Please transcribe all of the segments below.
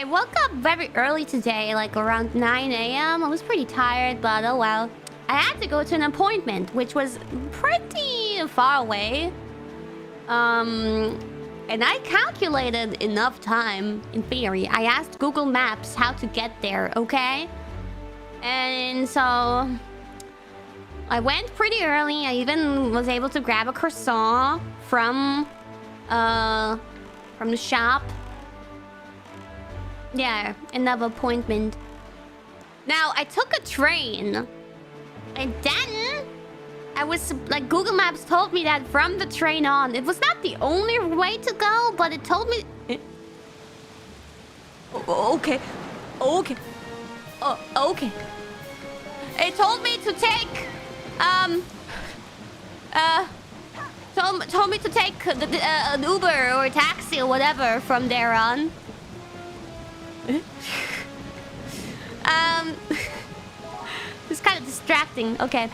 I woke up very early today, like around 9 a.m. I was pretty tired, but oh well. I had to go to an appointment, which was pretty far away. And I calculated enough time, in theory. I asked Google Maps how to get there, okay? And so I went pretty early. I even was able to grab a croissant from the shop. Yeah, another appointment. Now, I took a train. And then I was like, Google Maps told me that from the train on, it was not the only way to go, but it told me... Okay. Okay. Okay. It told me to take... Told me to take an Uber or a taxi or whatever from there on. It's kind of distracting. Okay.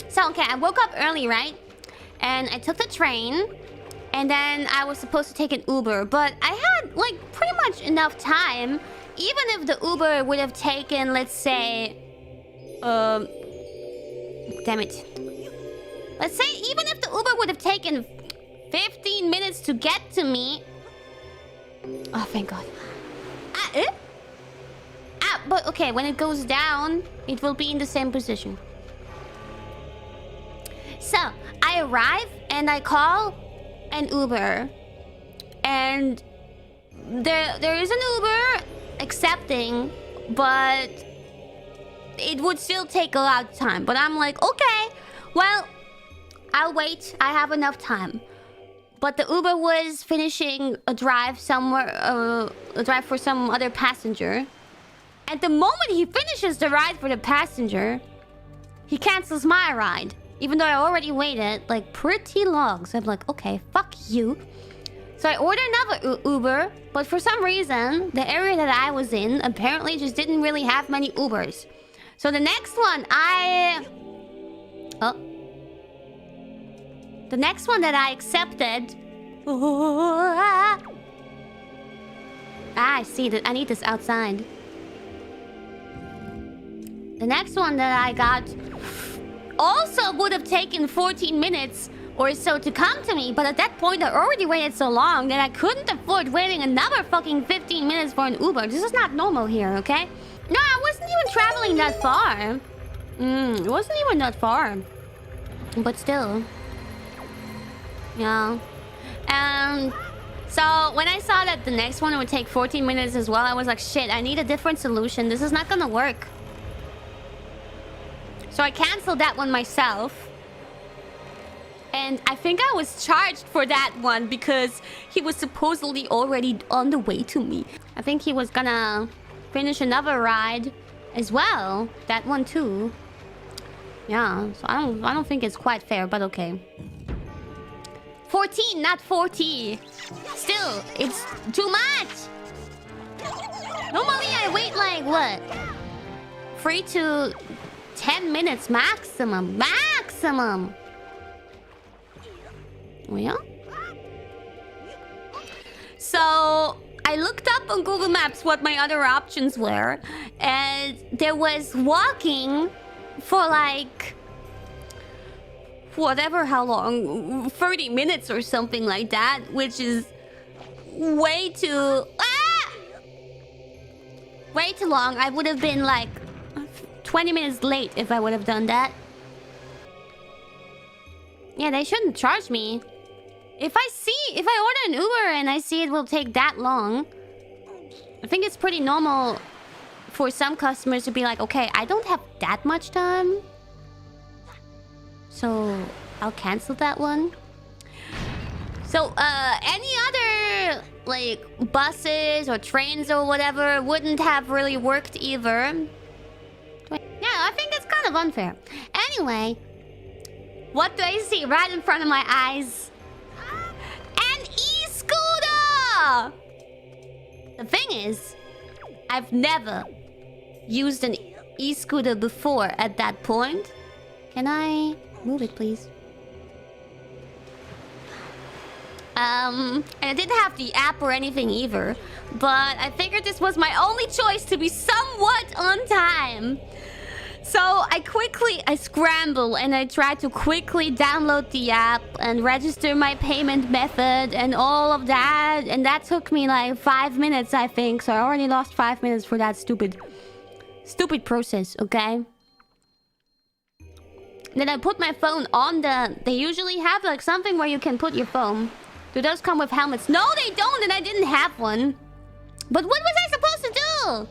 So, okay, I woke up early, right? And I took the train. And then I was supposed to take an Uber. But I had, like, pretty much enough time. Even if the Uber would have taken, let's say... Damn it. Let's say even if the Uber would have taken 15 minutes to get to me... Oh, thank God. But okay, when it goes down, it will be in the same position. So, I arrive and I call an Uber. And there is an Uber accepting, but it would still take a lot of time. But I'm like, okay, well, I'll wait. I have enough time. But the Uber was finishing a drive somewhere, a drive for some other passenger. At the moment he finishes the ride for the passenger, he cancels my ride. Even though I already waited, like, pretty long. So I'm like, okay, fuck you. So I ordered another Uber, but for some reason, the area that I was in apparently just didn't really have many Ubers. So the next one, the next one that I accepted... I see that I need this outside. The next one that I got also would have taken 14 minutes or so to come to me. But at that point, I already waited so long that I couldn't afford waiting another fucking 15 minutes for an Uber. This is not normal here, okay? No, I wasn't even traveling that far. It wasn't even that far. But still. Yeah. And so when I saw that the next one would take 14 minutes as well, I was like, shit, I need a different solution. This is not gonna work. So I canceled that one myself. And I think I was charged for that one because he was supposedly already on the way to me. I think he was gonna finish another ride as well. That one too. Yeah, so I don't think it's quite fair, but okay. 14, not 40. Still, it's too much. Normally I wait like what? 3 to 10 minutes maximum. Maximum. Oh, yeah? So I looked up on Google Maps what my other options were. And there was walking for like... whatever, how long? 30 minutes or something like that. Which is way too... way too long. I would have been like 20 minutes late if I would have done that. Yeah, they shouldn't charge me. If I order an Uber and I see it will take that long, I think it's pretty normal for some customers to be like, okay, I don't have that much time, so I'll cancel that one. So, any other, like, buses or trains or whatever wouldn't have really worked either. Yeah, I think it's kind of unfair. Anyway, what do I see right in front of my eyes? An e-scooter! The thing is, I've never used an e-scooter before at that point. Can I move it, please? And I didn't have the app or anything either. But I figured this was my only choice to be somewhat on time. So I scramble and I try to quickly download the app and register my payment method and all of that. And that took me like 5 minutes, I think. So I already lost 5 minutes for that stupid process, okay? Then I put my phone on the... They usually have like something where you can put your phone. Do those come with helmets? No, they don't, and I didn't have one. But what was I supposed to do?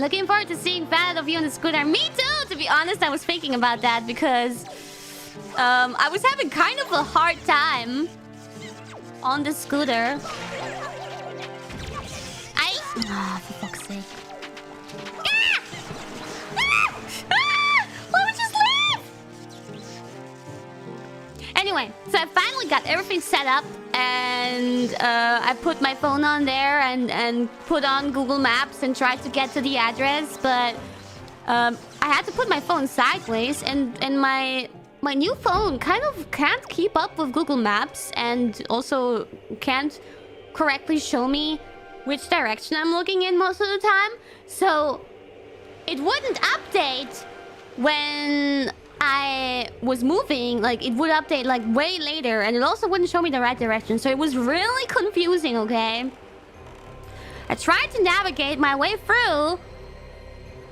Looking forward to seeing fan of you on the scooter. Me too, to be honest. I was thinking about that because I was having kind of a hard time on the scooter. Ah, for fuck's sake. Ah! Ah! Ah! Let me just leave! Anyway, so I finally got everything set up. And I put my phone on there and put on Google Maps and tried to get to the address. But I had to put my phone sideways. And my new phone kind of can't keep up with Google Maps. And also can't correctly show me which direction I'm looking in most of the time. So it wouldn't update when I was moving. Like, it would update like way later, and it also wouldn't show me the right direction. So it was really confusing, okay? I tried to navigate my way through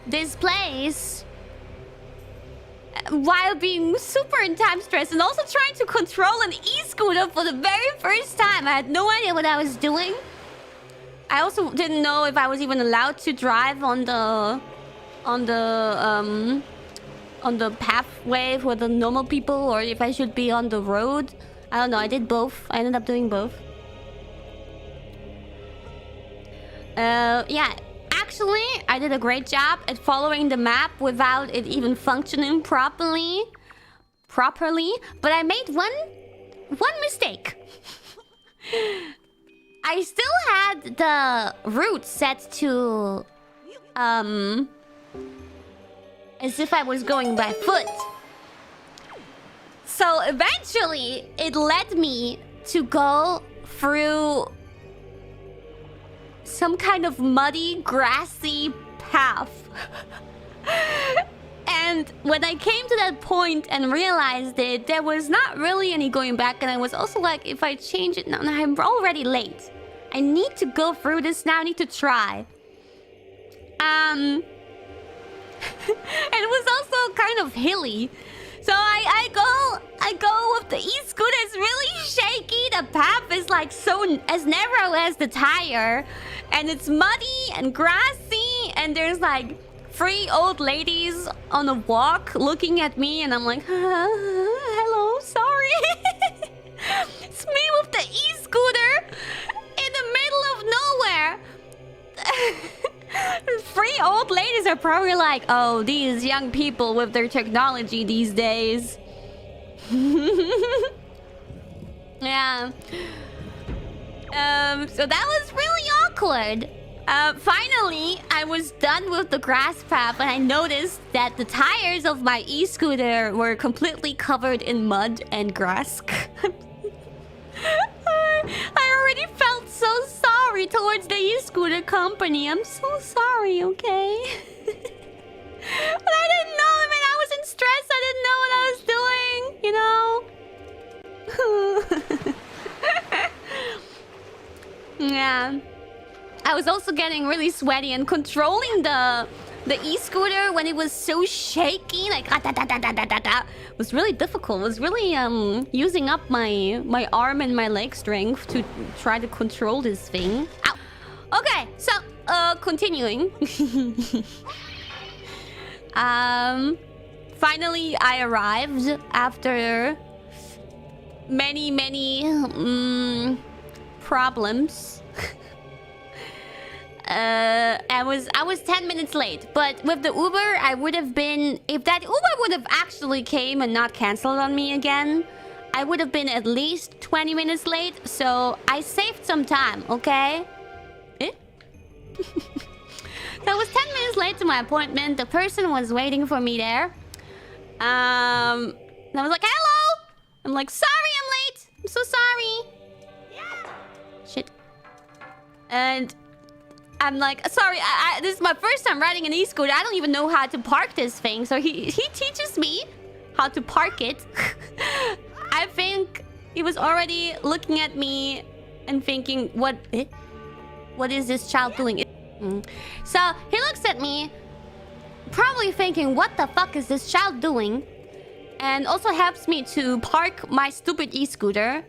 this place while being super in time stress and also trying to control an e-scooter for the very first time. I had no idea what I was doing. I also didn't know if I was even allowed to drive on the pathway for the normal people, or if I should be on the road. I don't know. I did both. I ended up doing both. Yeah. Actually, I did a great job at following the map without it even functioning properly. But I made one mistake. I still had the route set to as if I was going by foot. So eventually, it led me to go through some kind of muddy, grassy path. And when I came to that point and realized it, there was not really any going back. And I was also like, if I change it now, I'm already late. I need to go through this now. I need to try. It was also kind of hilly. So I go with the e-scooter. It's really shaky. The path is like so as narrow as the tire. And it's muddy and grassy. And there's like 3 old ladies on a walk looking at me. And I'm like, hello, sorry. It's me with the e-scooter in the middle of nowhere. 3 old ladies are probably like, oh, these young people with their technology these days. Yeah. So that was really awkward. Finally, I was done with the grass path and I noticed that the tires of my e-scooter were completely covered in mud and grass. I already felt so sorry towards the e-scooter company. I'm so sorry, okay? But I didn't know. I mean, I was in stress. I didn't know what I was doing, you know? Yeah. I was also getting really sweaty and controlling the e-scooter when it was so shaky, like was really difficult. It was really using up my arm and my leg strength to try to control this thing. Ow. Okay, so continuing. Finally I arrived after many problems. I was 10 minutes late, but with the Uber, I would have been... If that Uber would have actually came and not canceled on me again, I would have been at least 20 minutes late, so I saved some time, okay? Eh? So I was 10 minutes late to my appointment. The person was waiting for me there. And I was like, hello! I'm like, sorry I'm late. I'm so sorry. And I'm like, sorry, this is my first time riding an e-scooter. I don't even know how to park this thing. So he teaches me how to park it. I think he was already looking at me and thinking, what is this child doing? So he looks at me, probably thinking, what the fuck is this child doing? And also helps me to park my stupid e-scooter.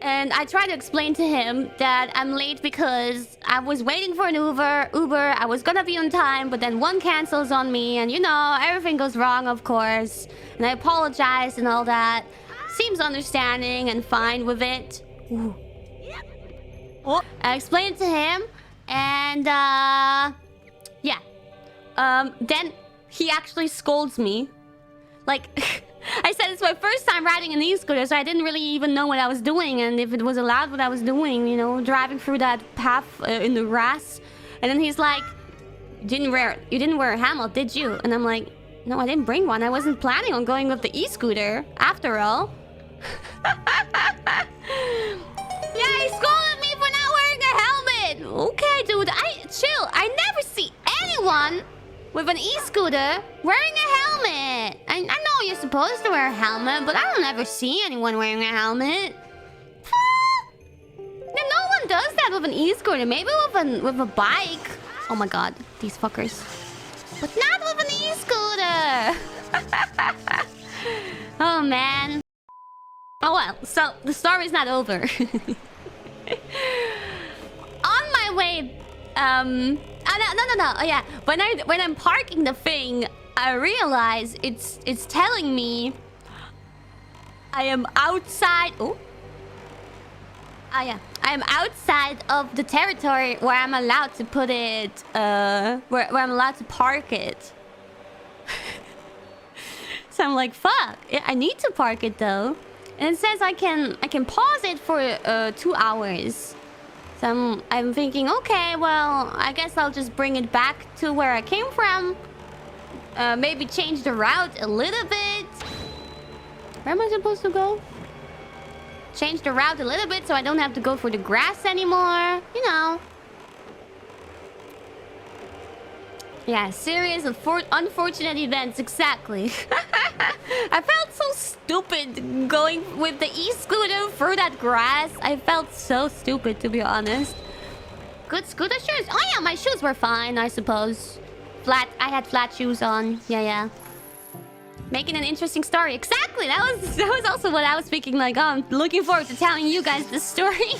And I try to explain to him that I'm late because I was waiting for an Uber. I was gonna be on time, but then one cancels on me. And you know, everything goes wrong, of course. And I apologize and all that. Seems understanding and fine with it. Ooh. I explained to him. And, yeah. Then he actually scolds me. Like... I said it's my first time riding an e-scooter, so I didn't really even know what I was doing and if it was allowed what I was doing, you know, driving through that path in the grass. And then he's like, you didn't wear a helmet, did you? And I'm like, no, I didn't bring one. I wasn't planning on going with the e-scooter, after all. Yeah, he scolded me for not wearing a helmet. Okay, dude, chill. I never see anyone with an e-scooter wearing a helmet. I know you're supposed to wear a helmet, but I don't ever see anyone wearing a helmet. No one does that with an e-scooter. Maybe with a bike. Oh my god, these fuckers. But not with an e-scooter. Oh man. Oh well, so the story's not over. On my way, no. Oh yeah, when I'm parking the thing, I realize it's telling me I am outside. Oh. Ah yeah, I am outside of the territory where I'm allowed to put it. Where I'm allowed to park it. So I'm like, fuck. I need to park it though, and it says I can pause it for 2 hours. So I'm thinking, okay, well, I guess I'll just bring it back to where I came from. Maybe change the route a little bit. Where am I supposed to go? Change the route a little bit so I don't have to go for the grass anymore. You know. Yeah, serious unfortunate events, exactly. I felt so stupid going with the e-scooter through that grass. I felt so stupid, to be honest. Good scooter shoes? Oh yeah, my shoes were fine, I suppose. I had flat shoes on. Yeah. Making an interesting story. Exactly, that was also what I was thinking. Like, oh, I'm looking forward to telling you guys this story.